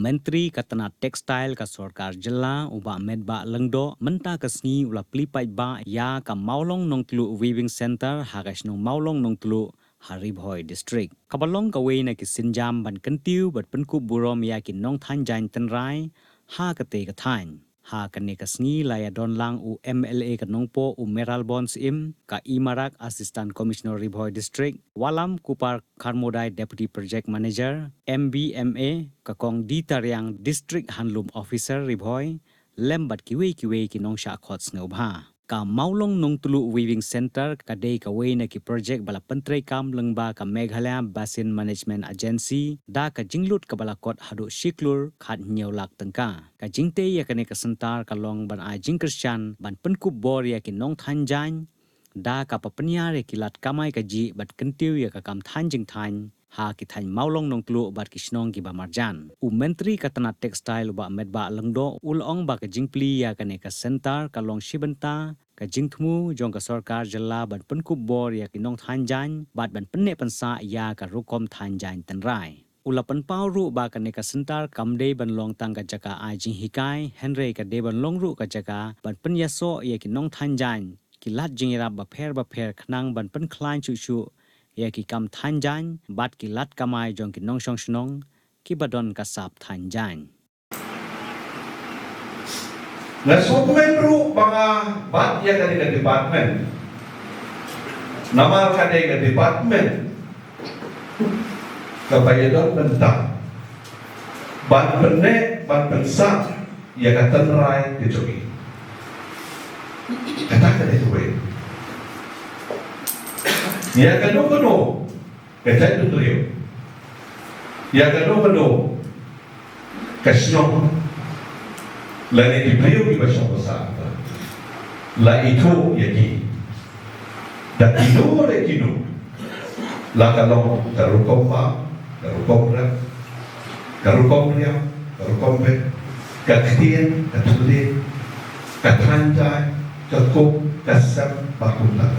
Menteri Katana Tekstil ka Sorkar Jela uba medba lengdo menta kasni ula plipai ba ya ka Maulong nong tlu weaving center hagas nong Maulong nong tlu Haribhoi district. Kabalong kawe na kisinjam ban kentiu bat penku burom ya ki nong thanjain tenrai ha kate kathain. Ha kane kasni laya don lang u MLA kanongpo u Meral Bons im ka Imarak Assistant Commissioner Ribhoi District Walam Kupar Karmodai Deputy Project Manager MBMA kakong Ditariang District Handloom Officer Ribhoi lembat kiwe kinong sya khots ngobha ka Maulong nong tulu weaving center ka day ka way na ki project bala pentre kam lengba ka Meghalaya Basin Management Agency da ka jinglut ka balakot hadu shiklur khat nyeulak tengka ka jingte ya kane ka sentar ka long ban a jingkershan ban penkup bor ya ki nong thanjan da ka papenya re kilat kamai ka ji bat kentiu ya ka kam thanjing than ha ki than Maulong nong tulu bat kisnong ki ba marjan u menteri katana textile ba medba lengdo ulong ba ka jingpli ya kane ka sentar ka long shibenta ka jingthmu jong ka sarkar jalla ban penkup bor ya ki nong thanjan bat ban penne pansa ya ka rukom thanjan tenrai ulapan pauru ba ka ne ka sentar kamde ban long tang ka jaka a jing hikai henry ka de ban long ru ka jaka ban penyaso ya ki nong thanjan ki lat jingira ba pher khnang ban pen khlain chu ya ki kam thanjan bat ki lat kamai jong ki nong shong shnong ki badon ka sap thanjan na dokumentu mga bat ya kanina department namal kanina department kabayadon bentang ban penne ban pensa ya katenrai kecoki kata itu ya kano kata itu ya kano kasno lani di beliau di basah besar la itu yaki dan itu oleh kinu la kalau karukom ria karukom be kaktian katulin katranjai kakuk kasam bakunlah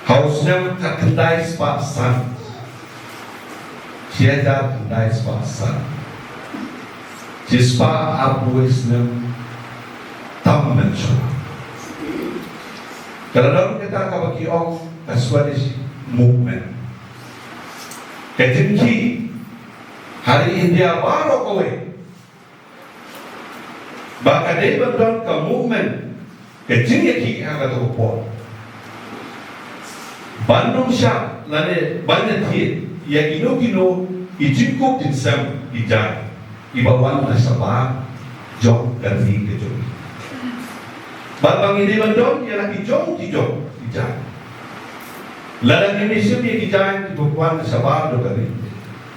hausnya kakendai spasan Siada kendai spasan Jispa arbuisnem tammencho Kalau kita kabaki ong Kaswadis movement Ketingki Hari India baru kowe Baka day bandon ka movement Ketingki ang katupon Bandung siya Lane banyak ya kino ijingkop dinsam ijay ibawan na sabah jong ganti ke jong babang ini bandong ya lagi jong ijay ladang ini sini ijay ibawan na sabah do kali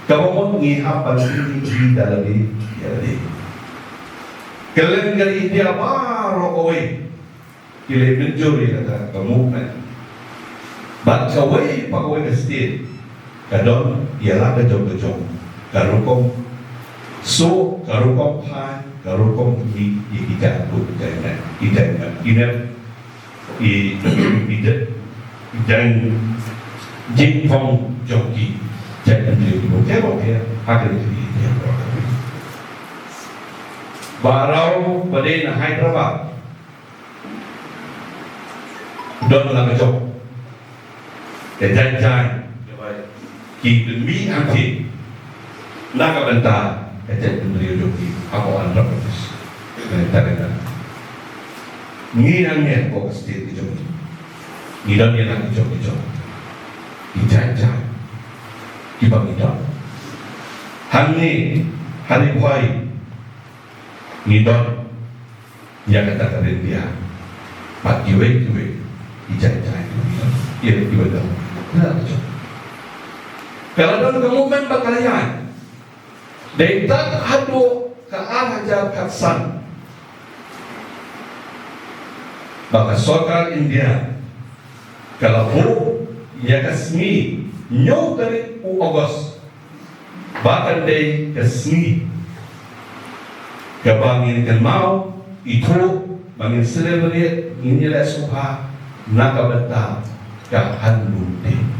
kamu ngihap ini di dalam ya di kalian dari India baru kowe kile menjuri kata kamu bat kowe pak kowe ke state kadon ialah kejong karukom so karukom pai karukom ni ijat tu ijat jingpong joki jangan dulu kebo ya ada di dia barau pada Hyderabad don la kejong jangan ki demi anti naga benta ejet beliau joki aku Andhra Pradesh negara ni angin kok state itu ni dan ni lagi joki ijajah ibang ida hangi Haribhoi ni don yang kata kalian dia pat kiwe ijajah itu ibadah nah kalau dalam kemudian bakalayan, data hadu ke arah jauh kaksan, baka sokal India, kalau ya kasmi nyau dari August, bahkan dari kasmi, kebangin mau itu bangin celebrate ini lah suha nakabata kahanluti.